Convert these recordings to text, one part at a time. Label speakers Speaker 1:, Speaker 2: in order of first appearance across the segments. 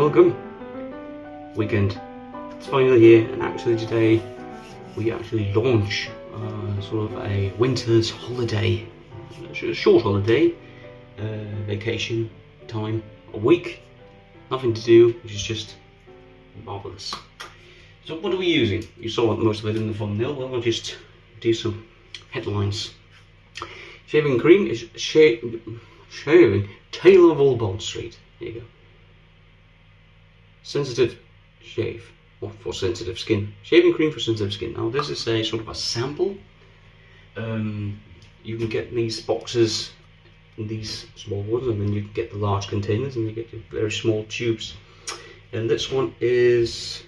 Speaker 1: welcome. Weekend. It's finally here, and actually today we actually launch sort of a winter's holiday, a short holiday, vacation time, a week, nothing to do, which is just marvellous. So what are we using? You saw most of it in the thumbnail. Well, I'll just do some headlines. Shaving cream is shaving Taylor of all Bond Street. There you go. Sensitive shave, or for sensitive skin. Shaving cream for sensitive skin. Now this is a sort of a sample. You can get these boxes in these small ones, and then you can get the large containers, and you get the very small tubes. And this one is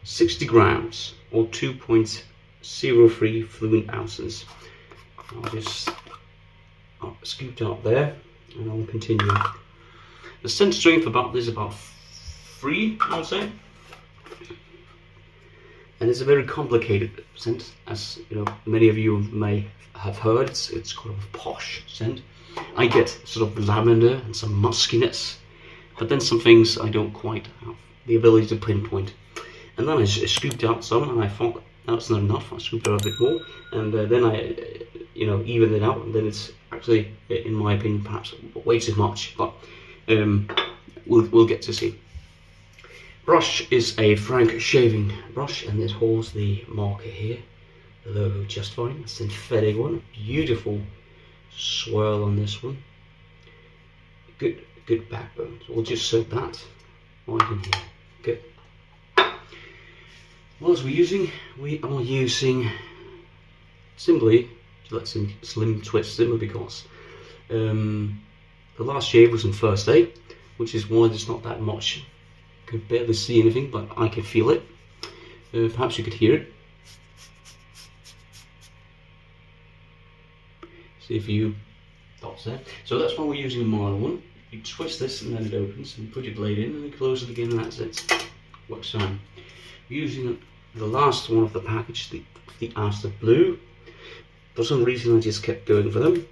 Speaker 1: 60 grams or 2.03 fluid ounces. I'll just scoop out there, and I'll continue. The scent strength about this is about 3, I would say. And it's a very complicated scent, as you know, many of you may have heard. It's kind of a posh scent. I get sort of lavender and some muskiness, but then some things I don't quite have the ability to pinpoint. And then I scooped out some, and I thought that's not enough. I scooped out a bit more, and then I, evened it out. And then it's actually, in my opinion, perhaps way too much. But we'll get to see. Brush is a Frank shaving brush, and it holds the marker here, the logo just fine, a synthetic one, beautiful swirl on this one, good backbone. So we'll just soak that right in here. Good. What else are we using? We are using simply Gillette Slim Twist, simply because the last shave was on Thursday, which is why there's not that much. Could barely see anything, but I could feel it. Perhaps you could hear it. See if you thoughts there. So that's why we're using a mild one. You twist this and then it opens, and put your blade in and then close it again, and that's it. Works fine. Using the last one of the package, the Aster Blue. For some reason I just kept going for them.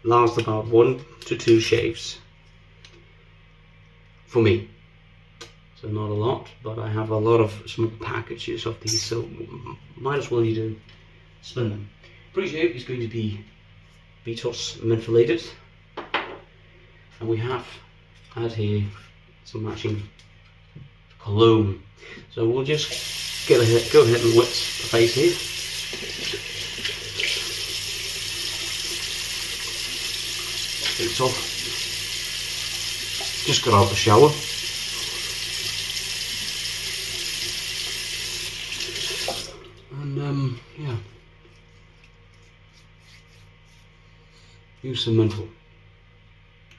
Speaker 1: Last about 1 to 2 shaves for me, so not a lot, but I have a lot of small packages of these, so might as well you do spend them. Pre-shave is going to be Vitos mentholated, and we have had here some matching cologne, so we'll just go ahead and wet the face here. It's off. Just got out the shower. And yeah. Use some menthol.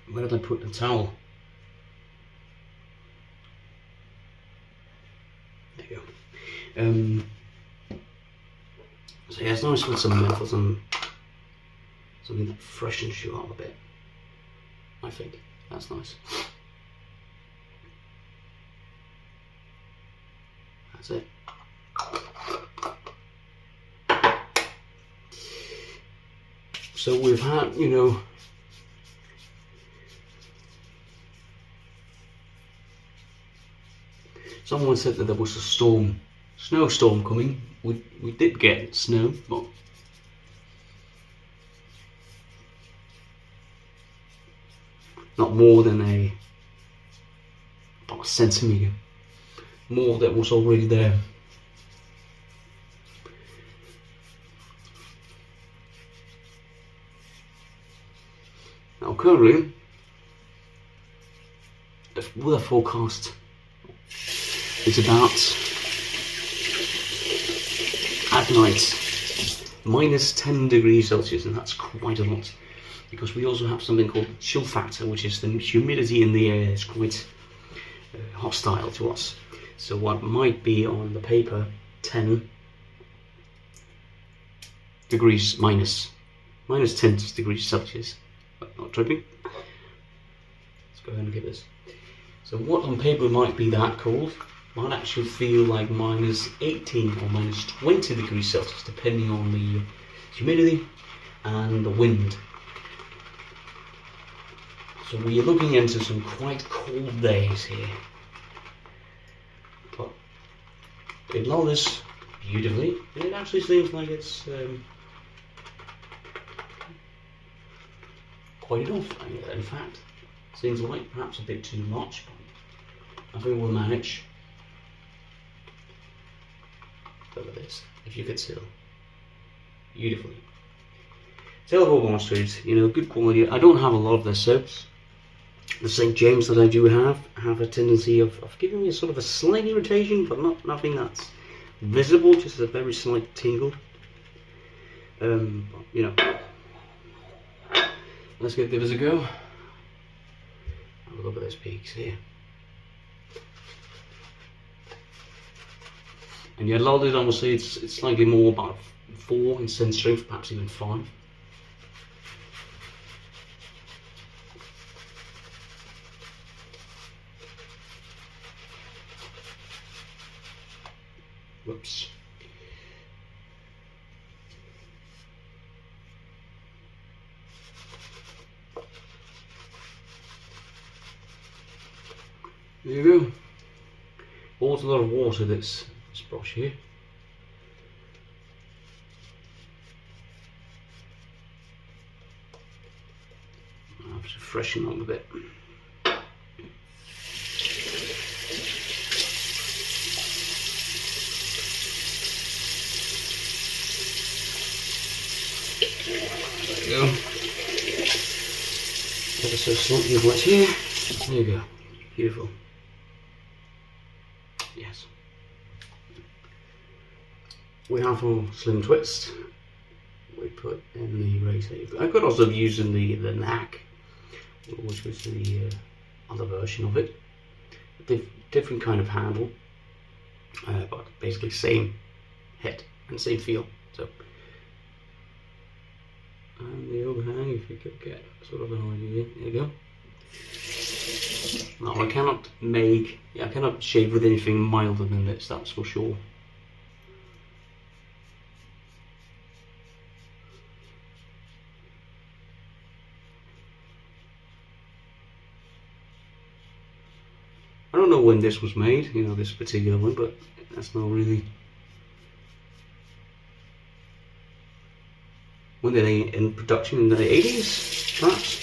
Speaker 1: Where did I put the towel? There you go. So yeah, it's nice with some menthol, something that freshens you up a bit. I think that's nice. That's it. So we've had, someone said that there was a snowstorm coming. We did get snow, but not more than about a centimetre more that was already there. Now currently, the weather forecast is about, at night, minus 10 degrees Celsius, and that's quite a lot. Because we also have something called chill factor, which is the humidity in the air is quite hostile to us. So what might be on the paper 10 degrees minus 10 degrees Celsius, but not tripping. Let's go ahead and get this. So what on paper might be that cold might actually feel like minus 18 or minus 20 degrees Celsius, depending on the humidity and the wind. So we are looking into some quite cold days here. But it lathers beautifully. It actually seems like it's quite enough. In fact, seems like perhaps a bit too much, but I think we'll manage. Look at this, if you could tell. Beautifully. Tailor monsters, you know, good quality. I don't have a lot of their soaps. The St. James that I do have a tendency of giving me a sort of a slight irritation, but nothing that's visible, just a very slight tingle. You know, let's give this a go. Have a look at those peaks here. And yeah, a lot of it, I would say it's slightly more about 4 in sense strength, perhaps even 5. Whoops. There you go. Bought a lot of water this brush here. I'll have to freshen up a bit. There you go. Ever so slightly wet here. There you go. Beautiful. Yes. We have our slim twist. We put in the razor. I could also be using the knack, which was the other version of it. Different kind of handle, but basically same head and same feel. So, and the overhang, if you could get sort of an idea. There you go. Now I cannot shave with anything milder than this, that's for sure. I don't know when this was made, you know, this particular one, but that's not really. When did they in production, in the 80s, perhaps?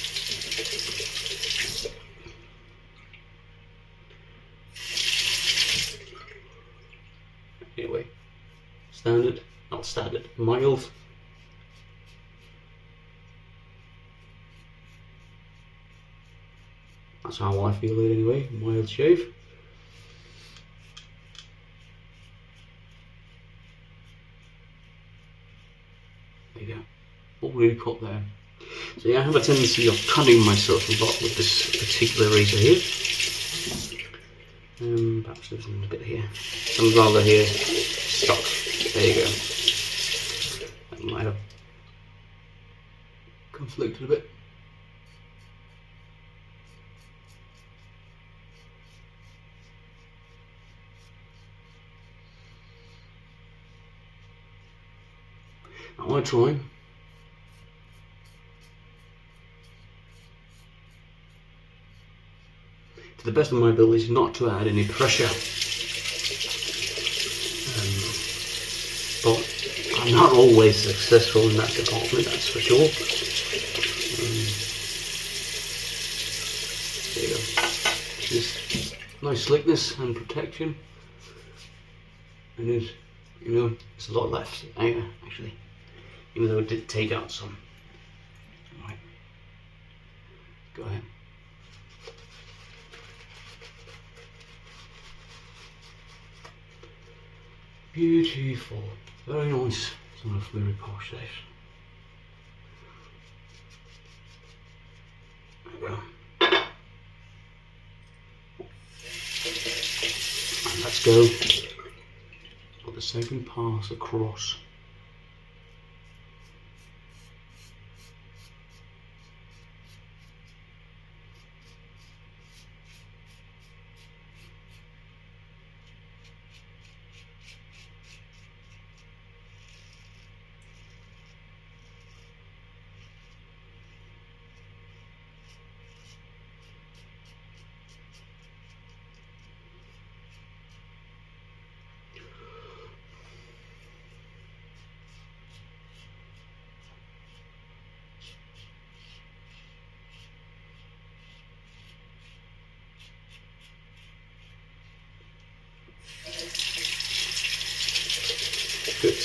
Speaker 1: Anyway, standard, not standard, mild. That's how I feel it anyway, mild shave. There you go, all really cut there. So yeah, I have a tendency of cutting myself a lot with this particular razor here. Perhaps there's a little bit here. Some rather here stuck. There you go. That might have conflicted a bit. I want to try. To the best of my ability, not to add any pressure. But I'm not always successful in that department, that's for sure. There you go. Just nice slickness and protection. And it, you know, it's a lot left, actually. Even though it did take out some. Alright. Go ahead. Beautiful. Very nice. Some of very posh this. There we go. And let's go for the second pass across. Good.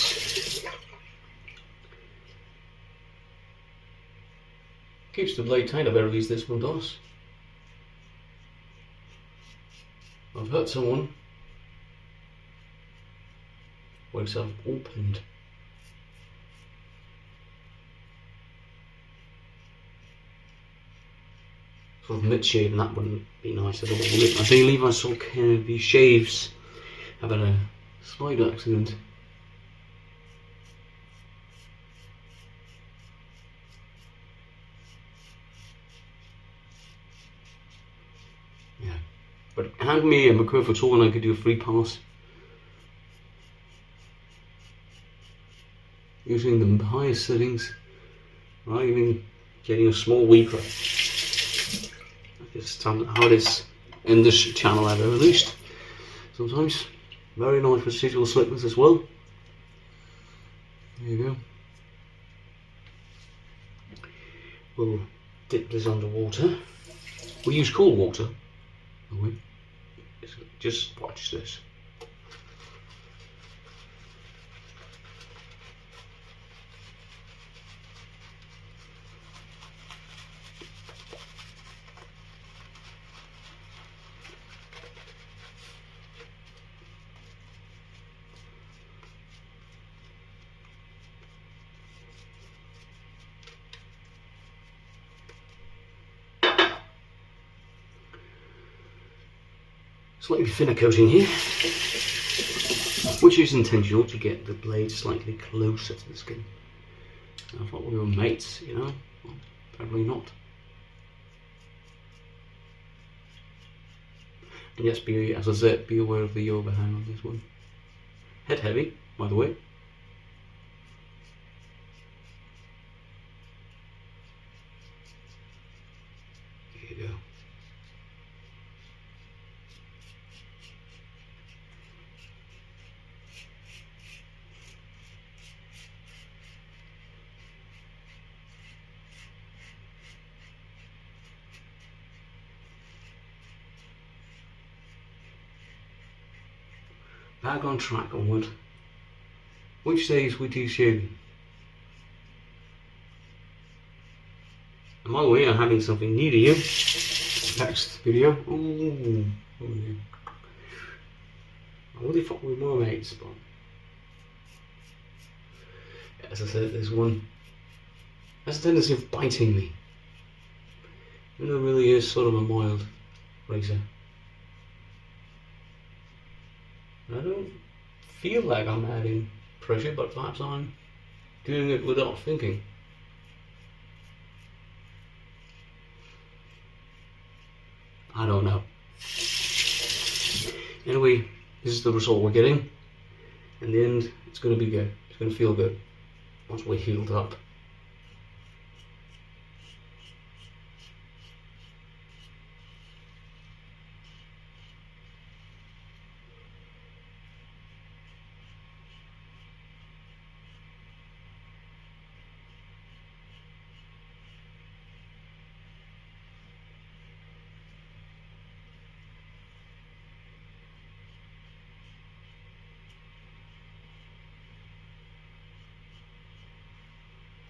Speaker 1: Keeps the blade tight, at least this one does. I've heard someone where it's opened. Sort of mid-shave, and that wouldn't be nice at all. I believe I saw these shaves have had a slight accident. Yeah, but hand me a McCurfer tool and I could do a free pass using the highest settings, rather even getting a small weeper. That's how it is in this channel I've ever released. Sometimes very nice residual slickness as well. There you go. We'll dip this underwater. We use cool water. Just watch this. Slightly thinner coating here, which is intentional to get the blade slightly closer to the skin. I thought we were mates, you know, well, probably not. And yes, as I said, be aware of the overhang on this one. Head heavy, by the way. There you go. Back on track onward. Which days we do shaving? And by the way, I'm having something new to you. Next video. Ooh. Oh, yeah. I really thought we were mates, but as I said, there's one has a tendency of biting me. Even though it really is sort of a mild razor. I don't feel like I'm adding pressure, but perhaps I'm doing it without thinking. I don't know. Anyway, this is the result we're getting. In the end, it's going to be good. It's going to feel good once we're healed up.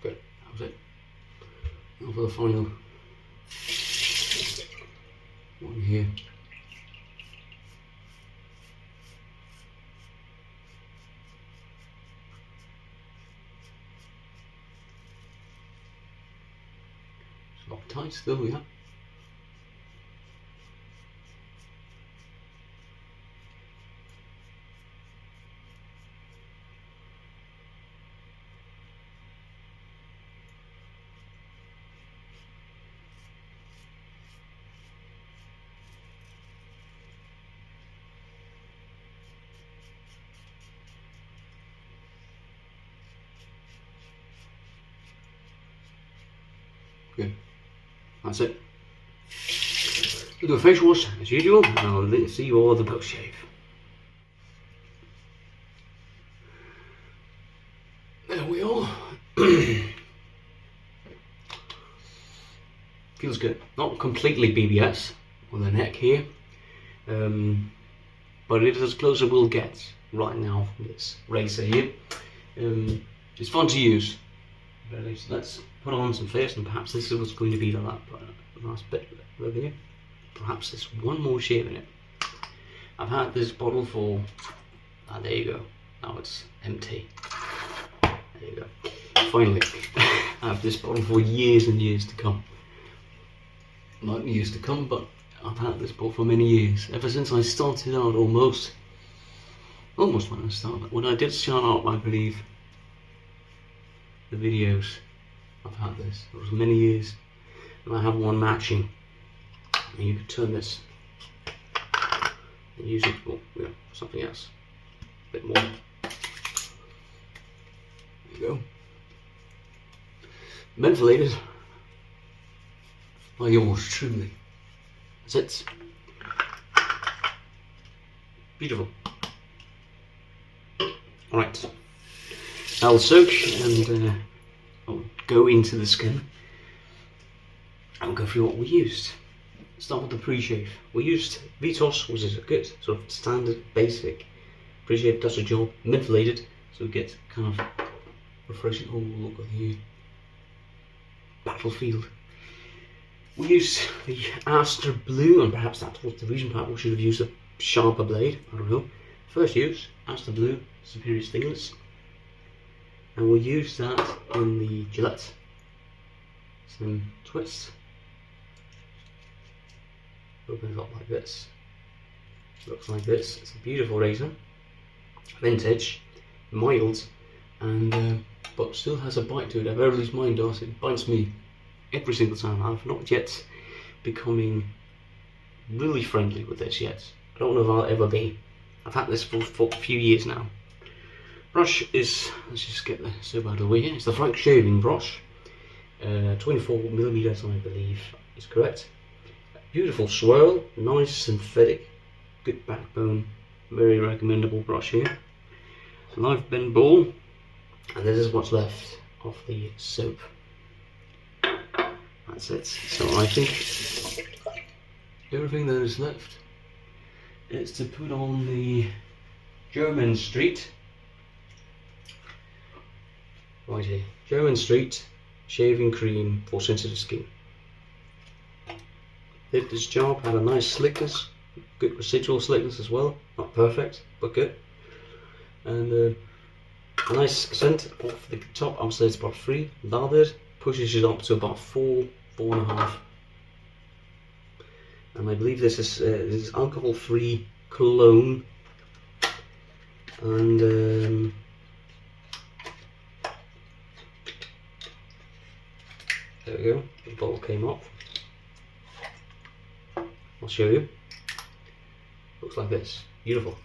Speaker 1: Good, that was it. Now for the final one here. It's locked tight still, yeah. Good. That's it. We'll do a facial wash as usual, and I'll see you all at the post shave. There we are. Feels good. Not completely BBS on the neck here, but it is as close as we'll get right now from this razor here. It's fun to use. Really. So let's put on some first, and perhaps this is what's going to be the last bit of here. Perhaps there's one more shave in it. I've had this bottle for, there you go, now it's empty. There you go. Finally, I have this bottle for years and years to come. Not years to come, but I've had this bottle for many years. Ever since I started out, almost when I started. When I did start out, I believe, the videos, I've had this. It was many years. And I have one matching. And you can turn this and use it for something else. A bit more. There you go. Mentholated by yours truly. That's it. Beautiful. Alright. I'll soak and I'll go into the skin. I'll go through what we used. Start with the pre-shave. We used Vitos, which is a good sort of standard, basic pre-shave, does the job. Mentholated, so we get kind of refreshing. Oh, look at here. Battlefield. We used the Aster Blue, and perhaps that was the reason. Perhaps we should have used a sharper blade. I don't know. First use, Aster Blue, Superior Stainless. And we'll use that in the Gillette. Some twists. Open it up like this. Looks like this. It's a beautiful razor. Vintage, mild, and but still has a bite to it. At very least mine does. It bites me every single time. I've not yet becoming really friendly with this yet. I don't know if I'll ever be. I've had this for a few years now. Brush is, let's just get the soap out of the way here. It's the Frank shaving brush. 24mm, I believe is correct. Beautiful swirl, nice synthetic, good backbone, very recommendable brush here. Live bend ball, and this is what's left of the soap. That's it. So I think everything that is left is to put on the Jermyn Street. Right here, Jermyn Street shaving cream for sensitive skin. Did this job, had a nice slickness, good residual slickness as well. Not perfect, but good. And a nice scent off the top. I would say it's about 3. Lathered, pushes it up to about 4, 4.5. And I believe this is alcohol-free cologne. And there we go. The bottle came off. I'll show you. Looks like this. Beautiful.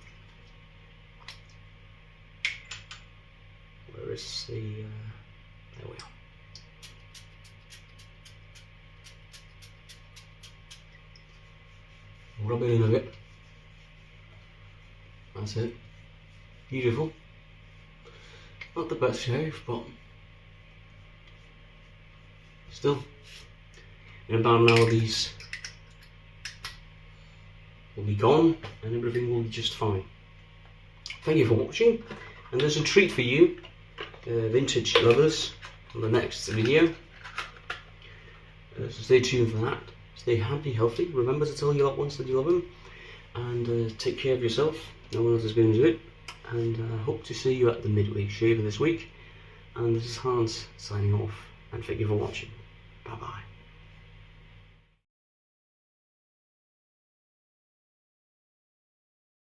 Speaker 1: Where is the? There we are. Rub it in a bit. That's it. Beautiful. Not the best shave, but still. In about an hour, these will be gone and everything will be just fine. Thank you for watching, and there's a treat for you, vintage lovers, on the next video. So stay tuned for that. Stay happy, healthy. Remember to tell your loved ones that you love them, and take care of yourself. No one else is going to do it. And hope to see you at the midweek shaving this week. And this is Hans signing off, and thank you for watching. Bye bye.